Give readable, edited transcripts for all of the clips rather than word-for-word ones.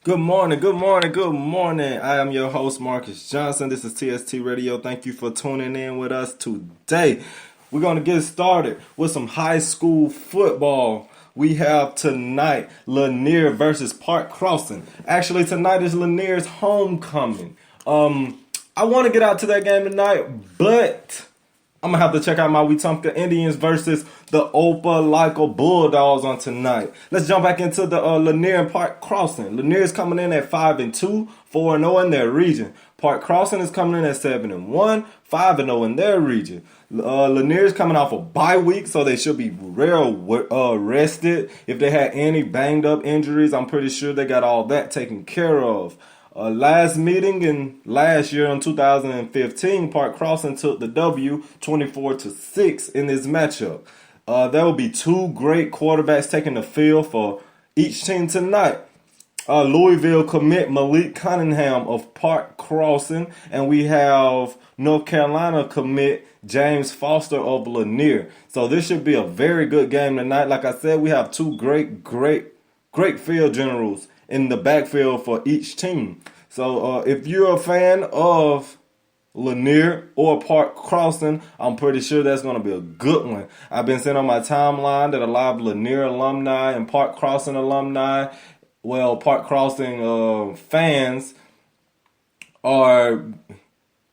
Good morning, good morning, good morning. I am your host, Marcus Johnson. This is TST Radio. Thank you for tuning in with us today. We're going to get started with some high school football. We have tonight Lanier versus Park Crossing. Actually, tonight is Lanier's homecoming. I want to get out to that game tonight, but I'm going to have to check out my Wetumpka Indians versus the Opelika Bulldogs on tonight. Let's jump back into the Lanier and Park Crossing. Lanier is coming in at 5-2, 4-0 in their region. Park Crossing is coming in at 7-1, 5-0 in their region. Lanier is coming off a bye week, so they should be real rested. If they had any banged up injuries, I'm pretty sure they got all that taken care of. Last meeting in last year in 2015, Park Crossing took the W 24-6 in this matchup. There will be two great quarterbacks taking the field for each team tonight. Louisville commit Malik Cunningham of Park Crossing, and we have North Carolina commit James Foster of Lanier. So this should be a very good game tonight. Like I said, we have two great field generals in the backfield for each team. So if you're a fan of Lanier or Park Crossing, I'm pretty sure that's going to be a good one. I've been seeing on my timeline that a lot of Lanier alumni and Park Crossing alumni, Park Crossing fans are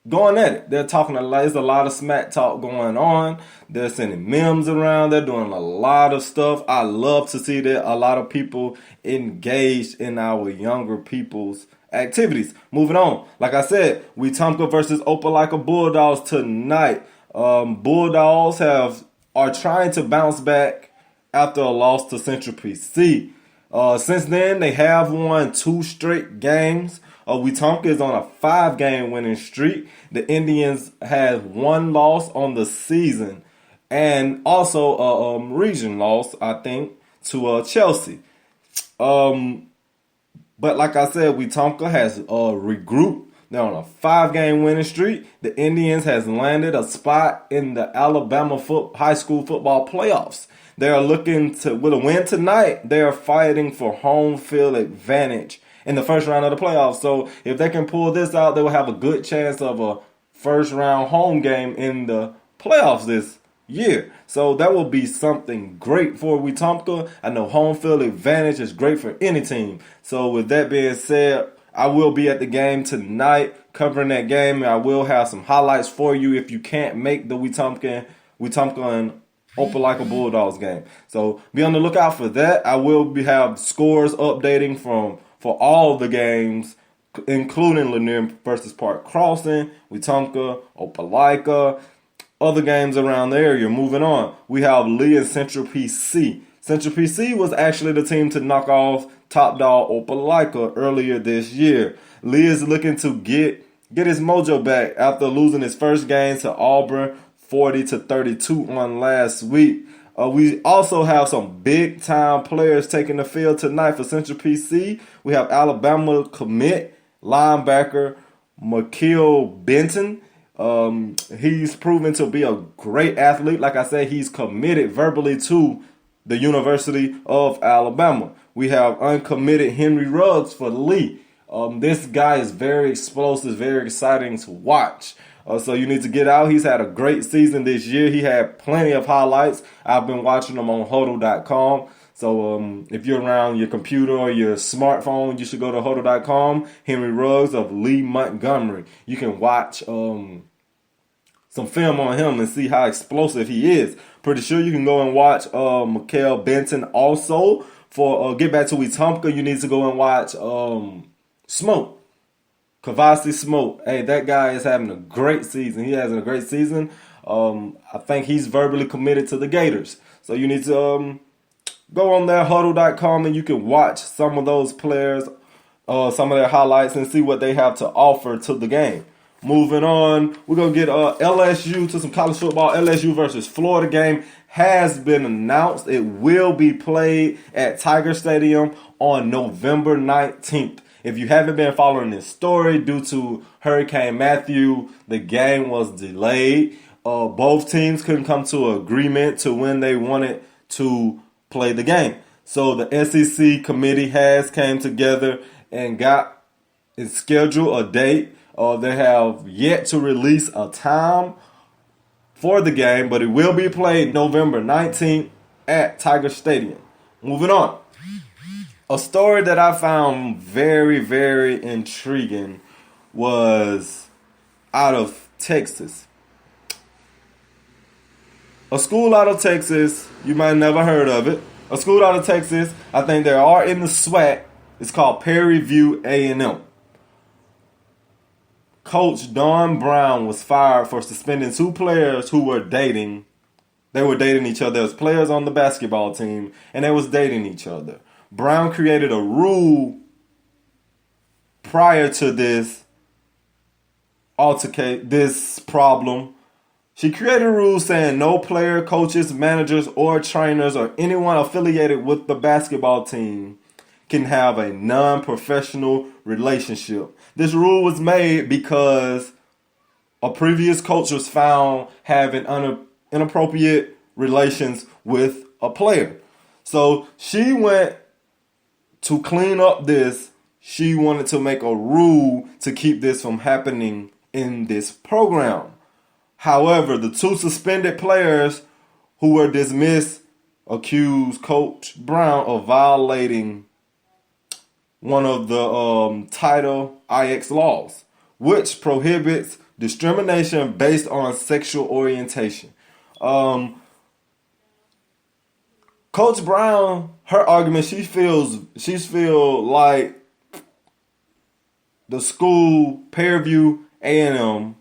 going at it. They're talking there's a lot of smack talk going on. They're sending memes around. They're doing a lot of stuff. I love to see that a lot of people engaged in our younger people's activities. Moving on. Like I said, Wetumpka versus Opelika Bulldogs tonight. Bulldogs are trying to bounce back after a loss to Central PC. Since then, they have won 2 straight games. Wetumpka is on a 5-game winning streak. The Indians have 1 loss on the season, and also a region loss, I think, to Chelsea. But like I said, Wetumpka has regrouped. They're on a 5-game winning streak. The Indians has landed a spot in the Alabama high school football playoffs. They are looking to, with a win tonight, they are fighting for home field advantage in the first round of the playoffs. So if they can pull this out, they will have a good chance of a first round home game in the playoffs this year. So that will be something great for Wetumpka. I know home field advantage is great for any team. So with that being said, I will be at the game tonight covering that game, and I will have some highlights for you if you can't make the Wetumpka and Opelika Bulldogs game. So be on the lookout for that. I will have scores updating for all the games, including Lanier versus Park Crossing, Wetumpka, Opelika, other games around the area. Moving on, we have Lee and Central PC. Central PC was actually the team to knock off top dog Opelika earlier this year. Lee is looking to get his mojo back after losing his first game to Auburn 40-32 on last week. We also have some big time players taking the field tonight for Central PC. We have Alabama commit linebacker Makil Benton. He's proven to be a great athlete. Like I said, he's committed verbally to the University of Alabama. We have uncommitted Henry Ruggs for Lee. This guy is very explosive, very exciting to watch. So you need to get out. He's had a great season this year. He had plenty of highlights. I've been watching him on Hodl.com. So if you're around your computer or your smartphone, you should go to Hodl.com. Henry Ruggs of Lee Montgomery. You can watch some film on him and see how explosive he is. Pretty sure you can go and watch Makil Benton also. For get back to Wetumpka, you need to go and watch Smoke. Kavasi Smoke. Hey, that guy is having a great season. He has a great season. I think he's verbally committed to the Gators. So you need to go on there, Hodl.com, and you can watch some of those players, some of their highlights, and see what they have to offer to the game. Moving on, we're going to get LSU to some college football. LSU versus Florida game has been announced. It will be played at Tiger Stadium on November 19th. If you haven't been following this story, due to Hurricane Matthew, the game was delayed. Both teams couldn't come to an agreement to when they wanted to play the game. So the SEC committee has came together and got and scheduled a date. They have yet to release a time for the game, but it will be played November 19th at Tiger Stadium. Moving on. A story that I found very, very intriguing was out of Texas. A school out of Texas, you might have never heard of it. A school out of Texas, I think they are in the SWAC. It's called Prairie View A&M. Coach Don Brown was fired for suspending 2 players who were dating. They were dating each other as players on the basketball team, and they was dating each other. Brown created a rule prior to this problem. She created a rule saying no player, coaches, managers, or trainers, or anyone affiliated with the basketball team can have a non-professional relationship. This rule was made because a previous coach was found having inappropriate relations with a player. So she went to clean up this. She wanted to make a rule to keep this from happening in this program. However, the 2 suspended players who were dismissed accused Coach Brown of violating one of the Title IX laws, which prohibits discrimination based on sexual orientation. Coach Brown, her argument, she feels like the school, Prairie View A&M,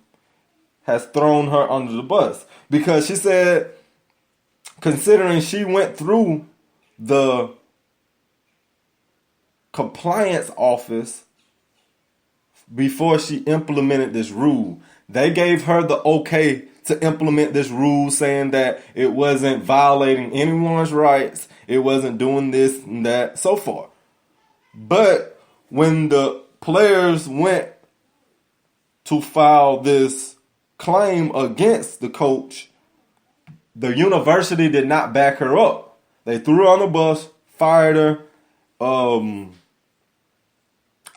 has thrown her under the bus because she said, considering she went through the compliance office before she implemented this rule, they gave her the okay to implement this rule, saying that it wasn't violating anyone's rights, it wasn't doing this and that, so far. But when the players went to file this claim against the coach, the university did not back her up. They threw her on the bus, fired her.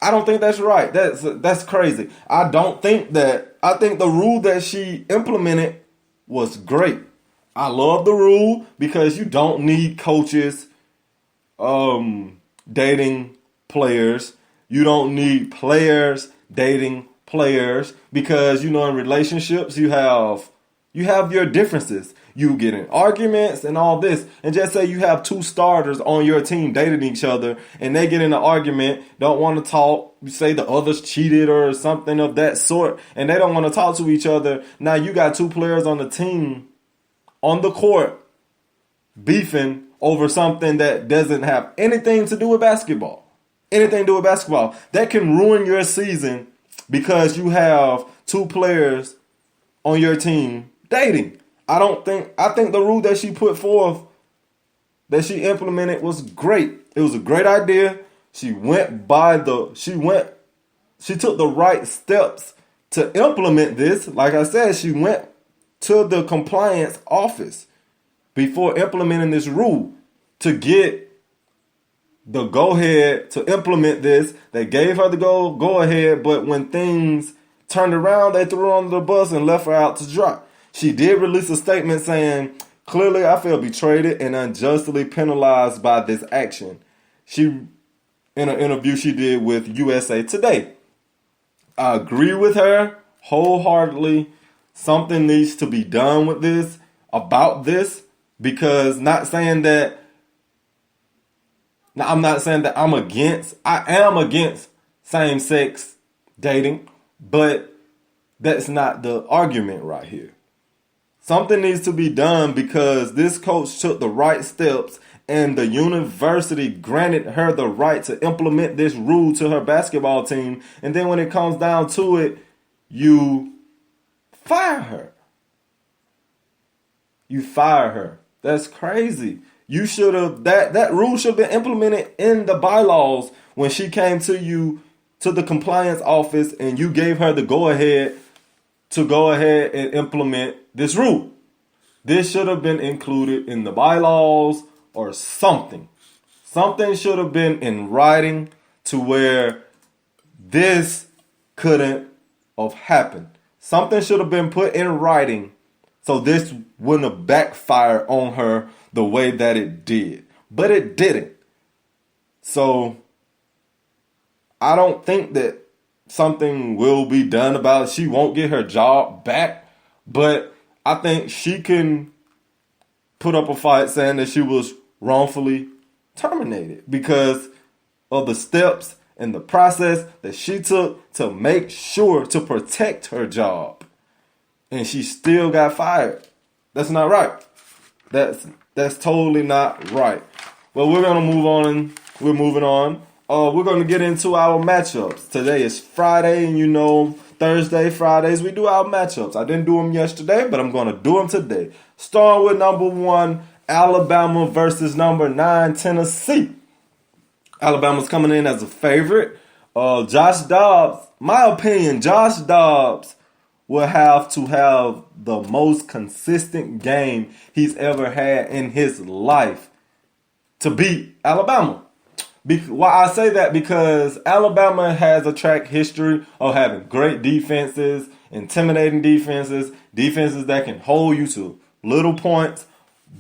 I don't think that's right. That's crazy. I think the rule that she implemented was great. I love the rule because you don't need coaches dating players. You don't need players dating players because, in relationships you have your differences. You get in arguments and all this. And just say you have 2 starters on your team dating each other and they get in an argument, don't want to talk. You say the others cheated or something of that sort and they don't want to talk to each other. Now you got 2 players on the team on the court beefing over something that doesn't have anything to do with basketball. Anything to do with basketball. That can ruin your season because you have 2 players on your team dating. I think the rule that she put forth, that she implemented, was great. It was a great idea. She took the right steps to implement this. Like I said, she went to the compliance office before implementing this rule to get the go-ahead to implement this. They gave her the go-ahead, but when things turned around, they threw her under the bus and left her out to dry. She did release a statement saying, clearly I feel betrayed and unjustly penalized by this action. She, in an interview she did with USA Today. I agree with her wholeheartedly. Something needs to be done with this, about this, because I'm not saying that I am against same-sex dating, but that's not the argument right here. Something needs to be done because this coach took the right steps and the university granted her the right to implement this rule to her basketball team. And then when it comes down to it, you fire her. You fire her. That's crazy. You should have, that rule should have been implemented in the bylaws when she came to you, to the compliance office, and you gave her the go-ahead to go ahead and implement this rule. This should have been included in the bylaws or something. Something should have been in writing to where this couldn't have happened. Something should have been put in writing so this wouldn't have backfired on her the way that it did. But it didn't. So I don't think that something will be done about it. She won't get her job back. But I think she can put up a fight saying that she was wrongfully terminated because of the steps and the process that she took to make sure to protect her job. And she still got fired. That's not right. That's totally not right. Well, we're going to move on, and we're moving on. We're going to get into our matchups. Today is Friday, and you know, Thursday, Fridays, we do our matchups. I didn't do them yesterday, but I'm going to do them today. Starting with number 1, Alabama versus number 9, Tennessee. Alabama's coming in as a favorite. Josh Dobbs, my opinion, Josh Dobbs will have to have the most consistent game he's ever had in his life to beat Alabama. Why I say that? Because Alabama has a track history of having great defenses, intimidating defenses, defenses that can hold you to little points.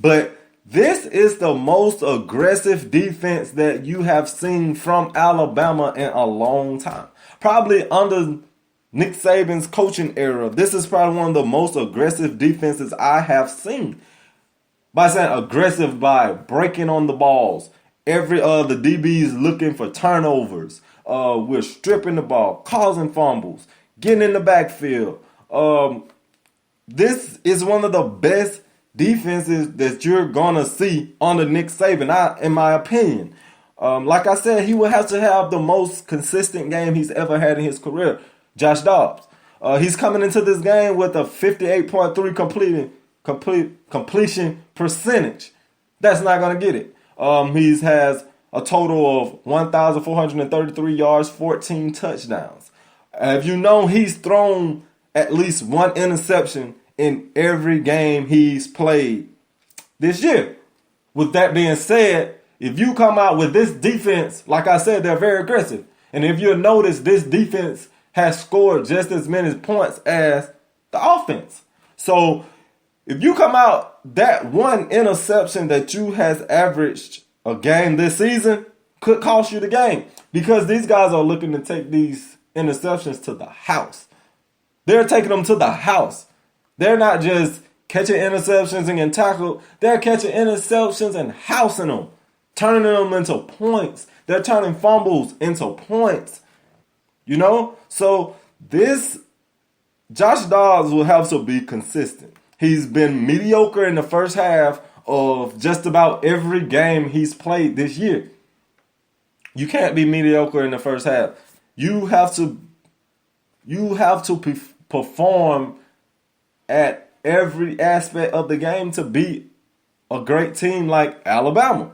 But this is the most aggressive defense that you have seen from Alabama in a long time. Probably under Nick Saban's coaching era, this is probably one of the most aggressive defenses I have seen. By saying aggressive, by breaking on the balls. Every the DBs looking for turnovers. We're stripping the ball, causing fumbles, getting in the backfield. This is one of the best defenses that you're gonna see under Nick Saban, in my opinion. Like I said, he will have to have the most consistent game he's ever had in his career. Josh Dobbs. He's coming into this game with a 58.3 completion percentage. That's not gonna get it. He has a total of 1,433 yards, 14 touchdowns. Have you known he's thrown at least one interception in every game he's played this year? With that being said, if you come out with this defense, like I said, they're very aggressive. And if you notice, this defense has scored just as many points as the offense. So if you come out, that one interception that you has averaged a game this season could cost you the game, because these guys are looking to take these interceptions to the house. They're taking them to the house. They're not just catching interceptions and getting tackled. They're catching interceptions and housing them, turning them into points. They're turning fumbles into points. You know? So this Josh Dobbs will have to be consistent. He's been mediocre in the first half of just about every game he's played this year. You can't be mediocre in the first half. You have to perform at every aspect of the game to beat a great team like Alabama.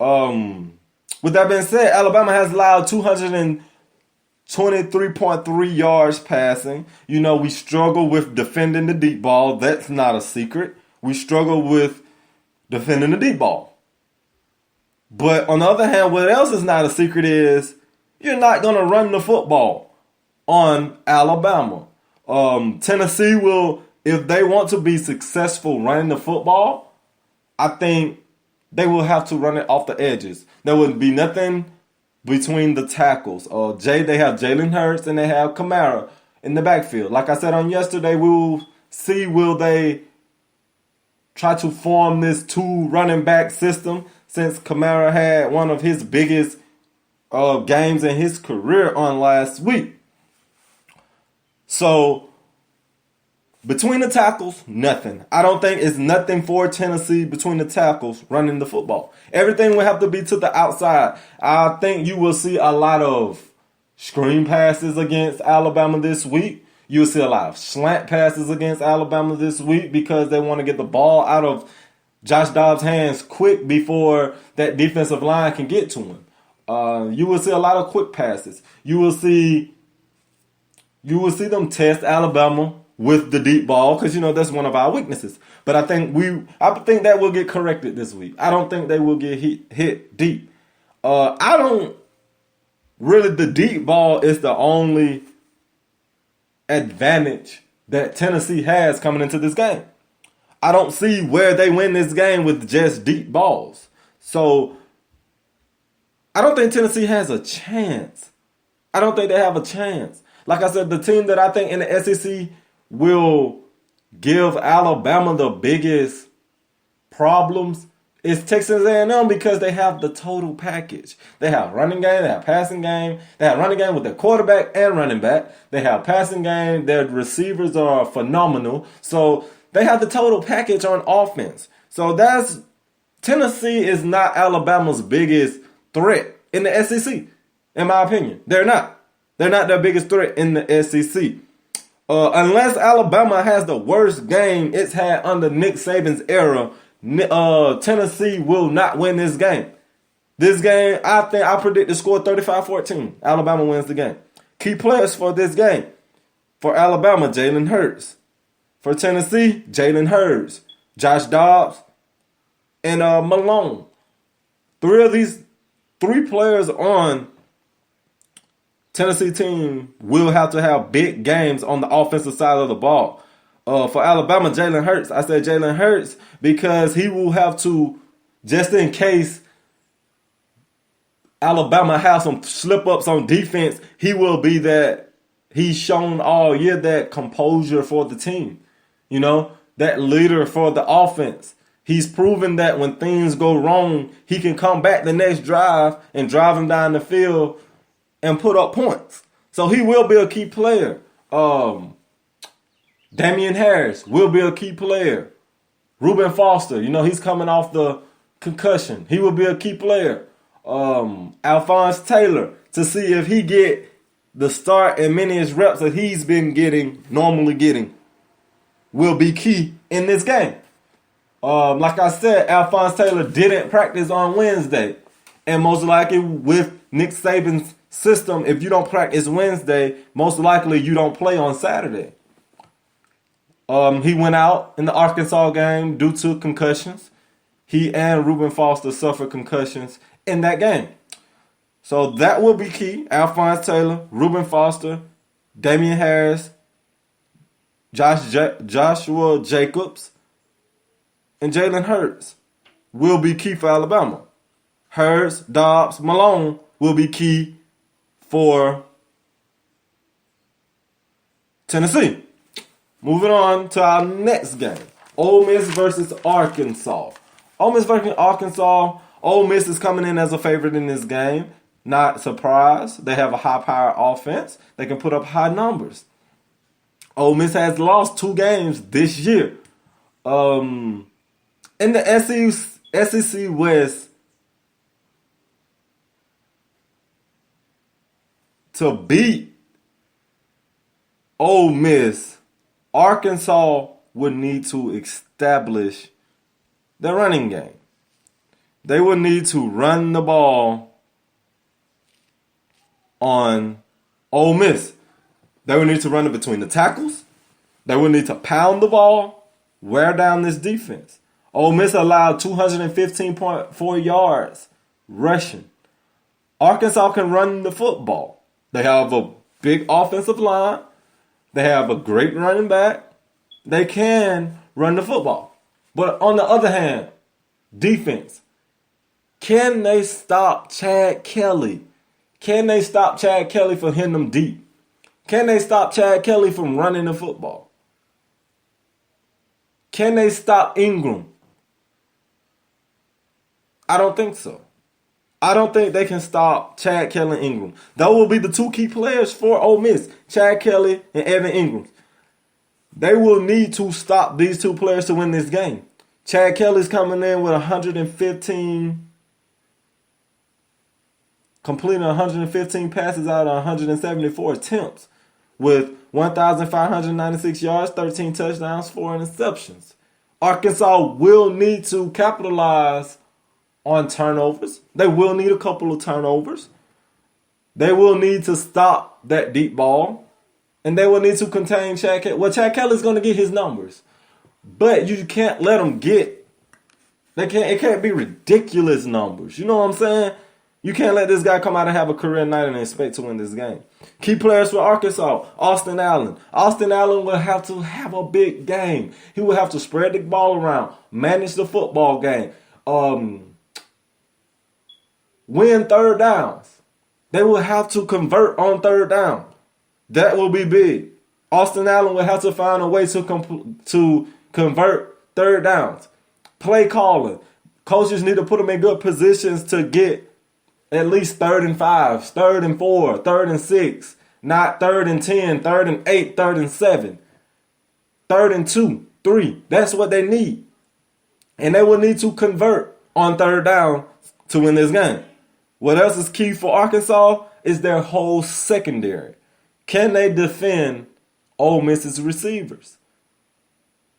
With that being said, Alabama has allowed 223.3 yards passing. You know, we struggle with defending the deep ball. That's not a secret. We struggle with defending the deep ball. But on the other hand, what else is not a secret is you're not going to run the football on Alabama. Tennessee will, if they want to be successful running the football, I think they will have to run it off the edges. There would be nothing between the tackles. They have Jalen Hurts and they have Kamara in the backfield. Like I said on yesterday, we will see, will they try to form this 2 running back system, since Kamara had one of his biggest games in his career on last week. So between the tackles, nothing. I don't think it's nothing for Tennessee between the tackles running the football. Everything will have to be to the outside. I think you will see a lot of screen passes against Alabama this week. You'll see a lot of slant passes against Alabama this week because they want to get the ball out of Josh Dobbs' hands quick before that defensive line can get to him. You will see a lot of quick passes. You will see them test Alabama with the deep ball, because, you know, that's one of our weaknesses. But I think that will get corrected this week. I don't think they will get hit deep. I really the deep ball is the only advantage that Tennessee has coming into this game. I don't see where they win this game with just deep balls. So I don't think Tennessee has a chance. I don't think they have a chance. Like I said, the team that I think in the SEC will give Alabama the biggest problems is Texas A&M because they have the total package. They have running game, they have passing game. They have running game with their quarterback and running back. They have passing game. Their receivers are phenomenal. So they have the total package on offense. So Tennessee is not Alabama's biggest threat in the SEC, in my opinion. They're not. They're not their biggest threat in the SEC. Unless Alabama has the worst game it's had under Nick Saban's era, Tennessee will not win this game. This game, I predict the score 35-14. Alabama wins the game. Key players for this game. For Alabama, Jalen Hurts. For Tennessee, Jalen Hurts, Josh Dobbs, and Malone. Three players on Tennessee team will have to have big games on the offensive side of the ball. For Alabama, Jalen Hurts. I said Jalen Hurts because he will have to, just in case Alabama has some slip-ups on defense, he will be that. He's shown all year that composure for the team. You know, that leader for the offense. He's proven that when things go wrong, he can come back the next drive and drive him down the field and put up points. So he will be a key player. Damian Harris will be a key player. Reuben Foster, he's coming off the concussion. He will be a key player. Alphonse Taylor, to see if he get the start and many his reps that he's been normally getting, will be key in this game. Like I said, Alphonse Taylor didn't practice on Wednesday. And most likely with Nick Saban's system, if you don't practice Wednesday, most likely you don't play on Saturday. He went out in the Arkansas game due to concussions. He and Reuben Foster suffered concussions in that game. So that will be key. Alphonse Taylor, Reuben Foster, Damian Harris, Joshua Jacobs, and Jalen Hurts will be key for Alabama. Hurts, Dobbs, Malone will be key for Tennessee. Moving on to our next game. Ole Miss versus Arkansas. Ole Miss versus Arkansas. Ole Miss is coming in as a favorite in this game. Not surprised. They have a high-powered offense. They can put up high numbers. Ole Miss has lost 2 games this year. In the SEC West, to beat Ole Miss, Arkansas would need to establish their running game. They would need to run the ball on Ole Miss. They would need to run it between the tackles. They would need to pound the ball, wear down this defense. Ole Miss allowed 215.4 yards rushing. Arkansas can run the football. They have a big offensive line. They have a great running back. They can run the football. But on the other hand, defense. Can they stop Chad Kelly? Can they stop Chad Kelly from hitting them deep? Can they stop Chad Kelly from running the football? Can they stop Ingram? I don't think so. I don't think they can stop Chad Kelly and Ingram. That will be the 2 key players for Ole Miss, Chad Kelly and Evan Ingram. They will need to stop these 2 players to win this game. Chad Kelly's coming in with completing 115 passes out of 174 attempts with 1,596 yards, 13 touchdowns, 4 interceptions. Arkansas will need to capitalize on turnovers. They will need a couple of turnovers. They will need to stop that deep ball. And they will need to contain Chad Kelly. Well, Chad Kelly's going to get his numbers. But you can't let them it can't be ridiculous numbers. You know what I'm saying? You can't let this guy come out and have a career night and expect to win this game. Key players for Arkansas, Austin Allen. Austin Allen will have to have a big game. He will have to spread the ball around, manage the football game, win third downs. They will have to convert on third down. That will be big. Austin Allen will have to find a way to convert third downs. Play calling. Coaches need to put them in good positions to get at least 3rd and 5, 3rd and 4, 3rd and 6, not 3rd and 10, 3rd and 8, 3rd and 7, 3rd and 2, 3. That's what they need. And they will need to convert on third down to win this game. What else is key for Arkansas is their whole secondary. Can they defend Ole Miss's receivers?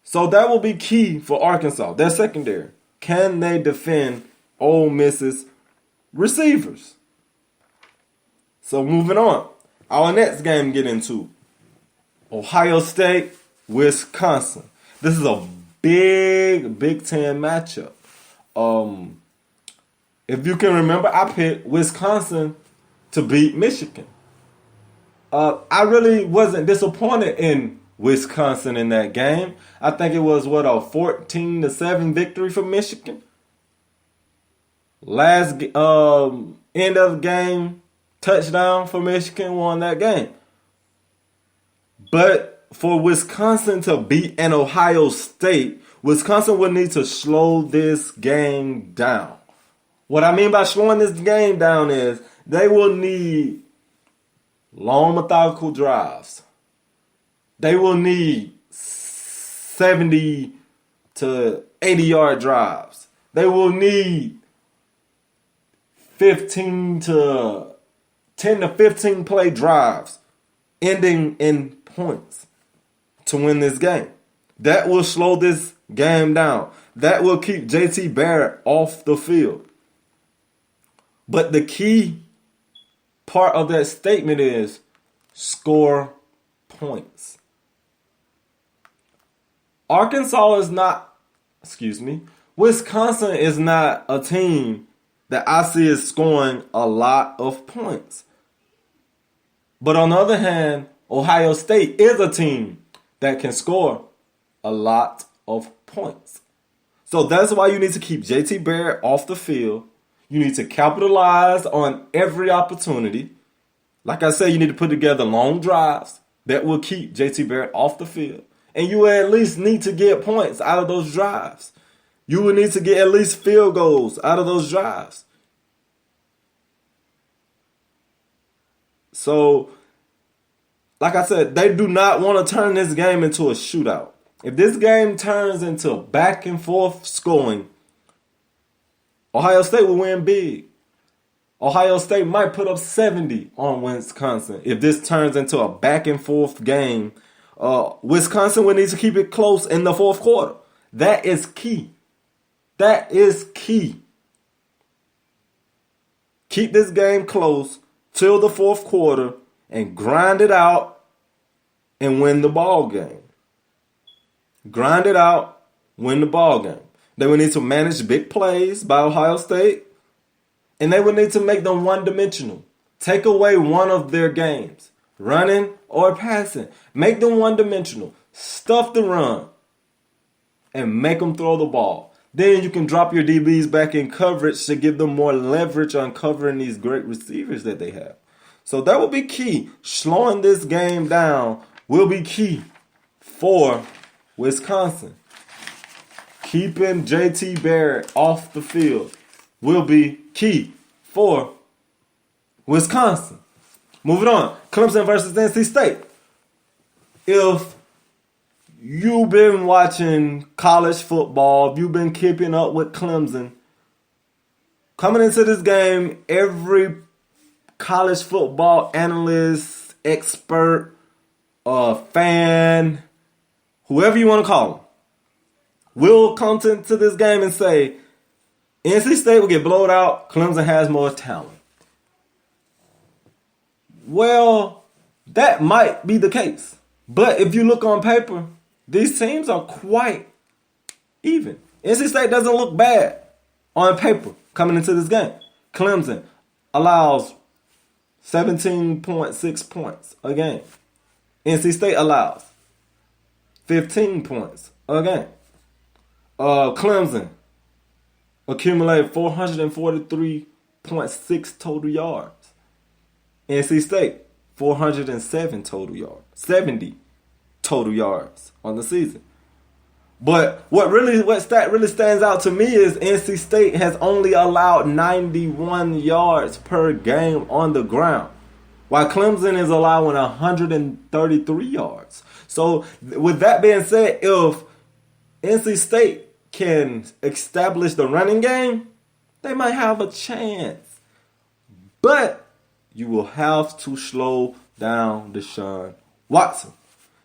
So that will be key for Arkansas, their secondary. Can they defend Ole Miss's receivers? So moving on. Our next game get into Ohio State, Wisconsin. This is a big Big Ten matchup. If you can remember, I picked Wisconsin to beat Michigan. I really wasn't disappointed in Wisconsin in that game. I think it was, a 14-7 victory for Michigan. Last end of game touchdown for Michigan won that game. But for Wisconsin to beat an Ohio State, Wisconsin would need to slow this game down. What I mean by slowing this game down is they will need long methodical drives. They will need 70 to 80-yard drives. They will need 10 to 15 play drives ending in points to win this game. That will slow this game down. That will keep JT Barrett off the field. But the key part of that statement is score points. Wisconsin is not a team that I see is scoring a lot of points. But on the other hand, Ohio State is a team that can score a lot of points. So that's why you need to keep JT Barrett off the field. You need to capitalize on every opportunity. Like I said, you need to put together long drives that will keep JT Barrett off the field. And you at least need to get points out of those drives. You will need to get at least field goals out of those drives. So, like I said, they do not want to turn this game into a shootout. If this game turns into back and forth scoring, Ohio State will win big. Ohio State might put up 70 on Wisconsin. If this turns into a back and forth game, Wisconsin will need to keep it close in the fourth quarter. That is key. That is key. Keep this game close till the fourth quarter and grind it out and win the ball game. Grind it out, win the ball game. They will need to manage big plays by Ohio State, and they will need to make them one-dimensional. Take away one of their games, running or passing. Make them one-dimensional. Stuff the run and make them throw the ball. Then you can drop your DBs back in coverage to give them more leverage on covering these great receivers that they have. So that will be key. Slowing this game down will be key for Wisconsin. Keeping JT Barrett off the field will be key for Wisconsin. Moving on. Clemson versus NC State. If you've been watching college football, if you've been keeping up with Clemson, coming into this game, every college football analyst, expert, fan, whoever you want to call them, will come into this game and say, NC State will get blowed out, Clemson has more talent. Well, that might be the case. But if you look on paper, these teams are quite even. NC State doesn't look bad on paper coming into this game. Clemson, allows 17.6 points a game. NC State allows 15 points a game. Clemson accumulated 443.6 total yards. NC State, 407 total yards. 70 total yards on the season. But what stat really stands out to me is NC State has only allowed 91 yards per game on the ground, while Clemson is allowing 133 yards. So with that being said, if NC State can establish the running game, they might have a chance. But you will have to slow down Deshaun Watson.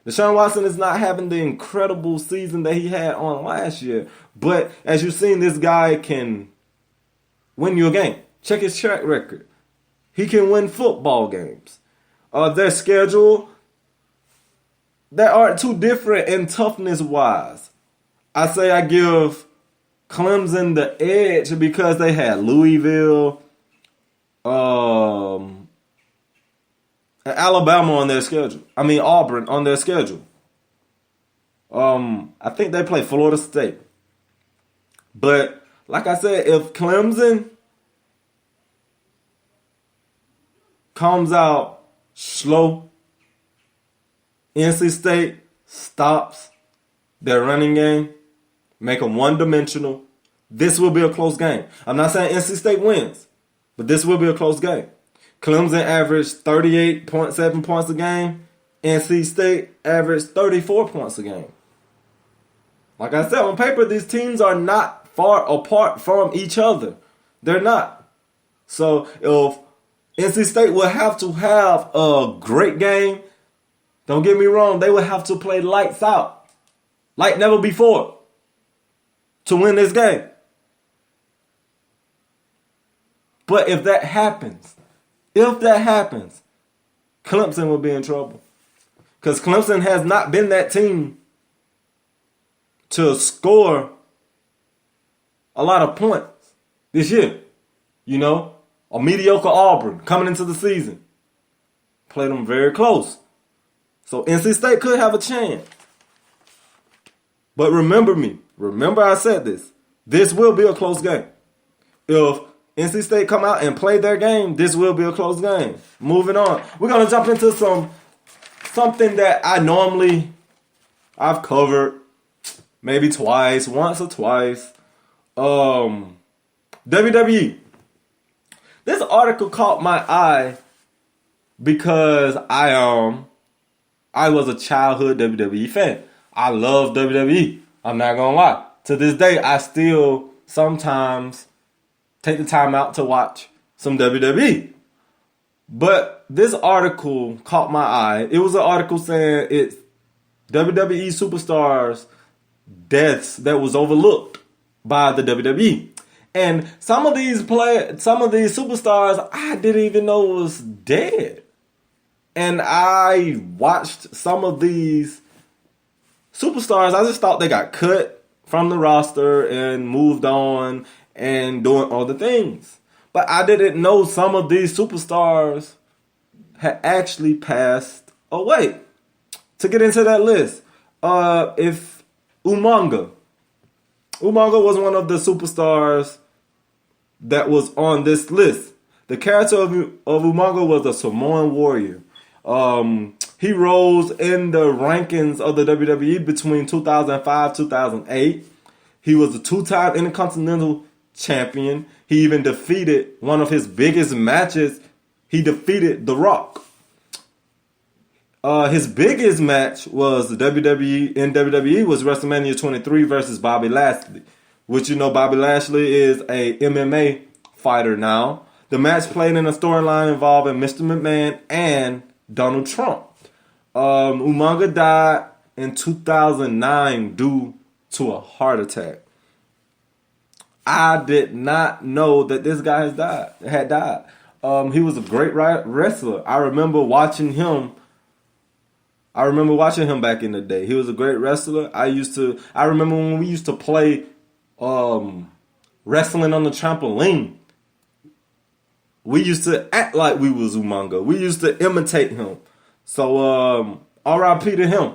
Deshaun Watson is not having the incredible season that he had on last year. But as you've seen, this guy can win you a game. Check his track record. He can win football games. Their schedule, they aren't too different in toughness-wise. I say I give Clemson the edge because they had Louisville, Alabama on their schedule. Auburn on their schedule. I think they play Florida State. But like I said, if Clemson comes out slow, NC State stops their running game, make them one-dimensional, this will be a close game. I'm not saying NC State wins, but this will be a close game. Clemson averaged 38.7 points a game. NC State averaged 34 points a game. Like I said, on paper, these teams are not far apart from each other. They're not. So if NC State will have to have a great game, don't get me wrong, they will have to play lights out, like never before, to win this game. But if that happens, Clemson will be in trouble. Because Clemson has not been that team to score a lot of points this year. You know, a mediocre Auburn coming into the season. Played them very close. So NC State could have a chance. But remember I said this. This will be a close game. If NC State come out and play their game, this will be a close game. Moving on. We're going to jump into something that I've covered maybe once or twice. WWE. This article caught my eye because I was a childhood WWE fan. I love WWE. I'm not going to lie. To this day, I still sometimes take the time out to watch some WWE. But this article caught my eye. It was an article saying it's WWE superstars' deaths that was overlooked by the WWE. And some of these superstars I didn't even know was dead. And I watched some of these superstars. I just thought they got cut from the roster and moved on and doing other things. But I didn't know some of these superstars had actually passed away. To get into that list, if Umaga was one of the superstars that was on this list. The character of Umaga was a Samoan warrior. He rose in the rankings of the WWE between 2005 2008. He was a two-time Intercontinental Champion. He even defeated one of his biggest matches. He defeated The Rock. His biggest match was WWE was WrestleMania 23 versus Bobby Lashley, which you know Bobby Lashley is a MMA fighter now. The match played in a storyline involving Mr. McMahon and Donald Trump. Umaga died in 2009 due to a heart attack. I did not know that this guy had died. He was a great wrestler. I remember watching him back in the day. He was a great wrestler. I remember when we used to play wrestling on the trampoline we used to act like we was Umaga. We used to imitate him. So R.I.P. to him.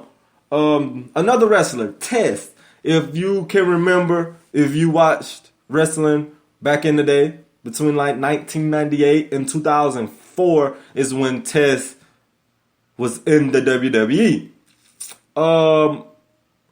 Another wrestler, Test. If you can remember, if you watched wrestling back in the day, between like 1998 and 2004 is when Test was in the WWE.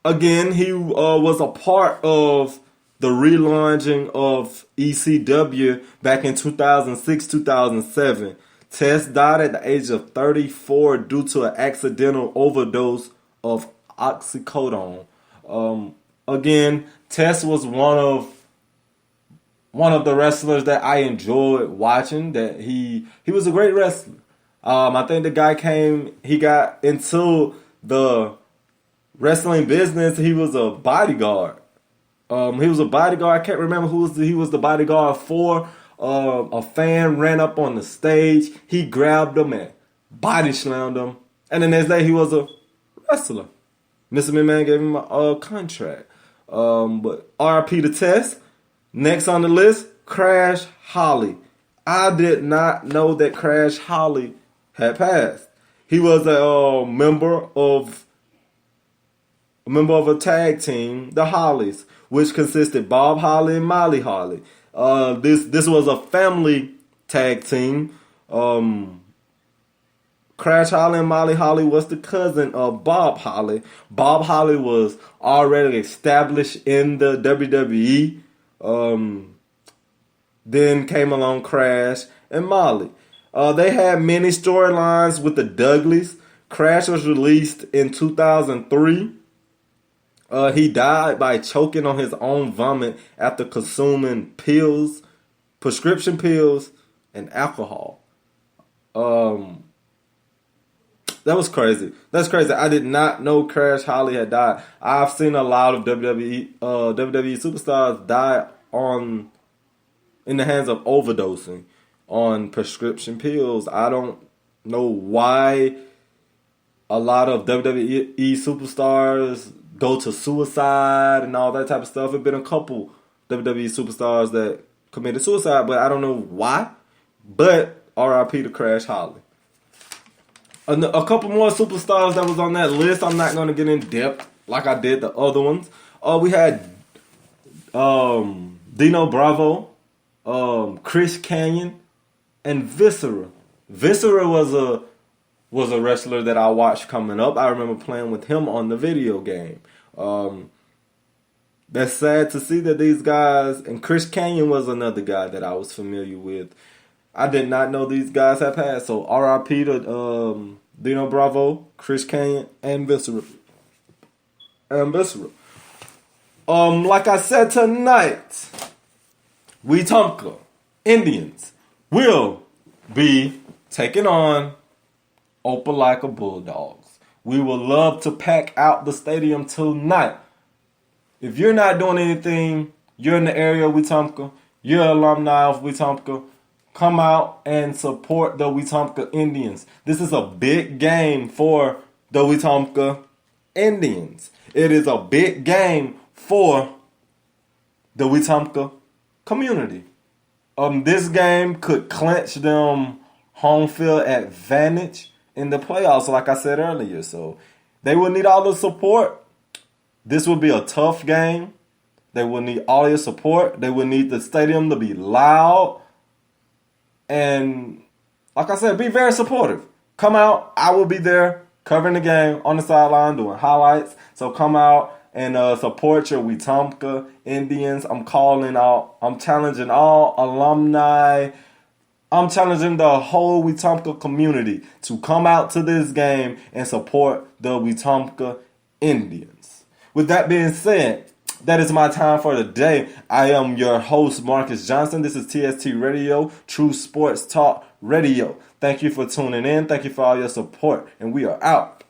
Again, he was a part of the relaunching of ECW back in 2006, 2007. Test died at the age of 34 due to an accidental overdose of oxycodone. Again, Test was one of the wrestlers that I enjoyed watching. That he was a great wrestler. I think the guy he got into the wrestling business. He was a bodyguard. He was a bodyguard. I can't remember he was the bodyguard for. A fan ran up on the stage. He grabbed him and body slammed him. And the next day he was a wrestler. Mr. McMahon gave him a contract. But RIP to Test. Next on the list, Crash Holly. I did not know that Crash Holly had passed. He was a member of a tag team, the Hollies, which consisted Bob Holly and Molly Holly. This was a family tag team. Crash Holly and Molly Holly was the cousin of Bob Holly. Bob Holly was already established in the WWE. Then came along Crash and Molly. They had many storylines with the Dudleys. Crash was released in 2003. He died by choking on his own vomit after consuming pills, prescription pills, and alcohol. That was crazy. That's crazy. I did not know Crash Holly had died. I've seen a lot of WWE superstars die in the hands of overdosing on prescription pills. I don't know why a lot of WWE superstars go to suicide and all that type of stuff. There've been a couple WWE superstars that committed suicide, but I don't know why. But RIP to Crash Holly. A couple more superstars that was on that list. I'm not going to get in depth like I did the other ones. We had Dino Bravo, Chris Kanyon, and Viscera. Viscera was a wrestler that I watched coming up. I remember playing with him on the video game. That's sad to see that these guys, and Chris Kanyon was another guy that I was familiar with. I did not know these guys had passed. So RIP to Dino Bravo, Chris Kanyon, and Viscera. Like I said tonight, Wetumpka Indians will be taking on Opelika Bulldogs. We would love to pack out the stadium tonight. If you're not doing anything, you're in the area of Wetumpka, you're an alumni of Wetumpka, come out and support the Wetumpka Indians. This is a big game for the Wetumpka Indians. It is a big game for the Wetumpka community. This game could clinch them home field advantage in the playoffs, like I said earlier. So they will need all the support. This will be a tough game. They will need all your support. They will need the stadium to be loud. And like I said, be very supportive. Come out. I will be there covering the game on the sideline doing highlights. So come out and support your Wetumpka Indians. I'm challenging all alumni. I'm challenging the whole Wetumpka community to come out to this game and support the Wetumpka Indians. With that being said, that is my time for the day. I am your host, Marcus Johnson. This is TST Radio, True Sports Talk Radio. Thank you for tuning in. Thank you for all your support. And we are out.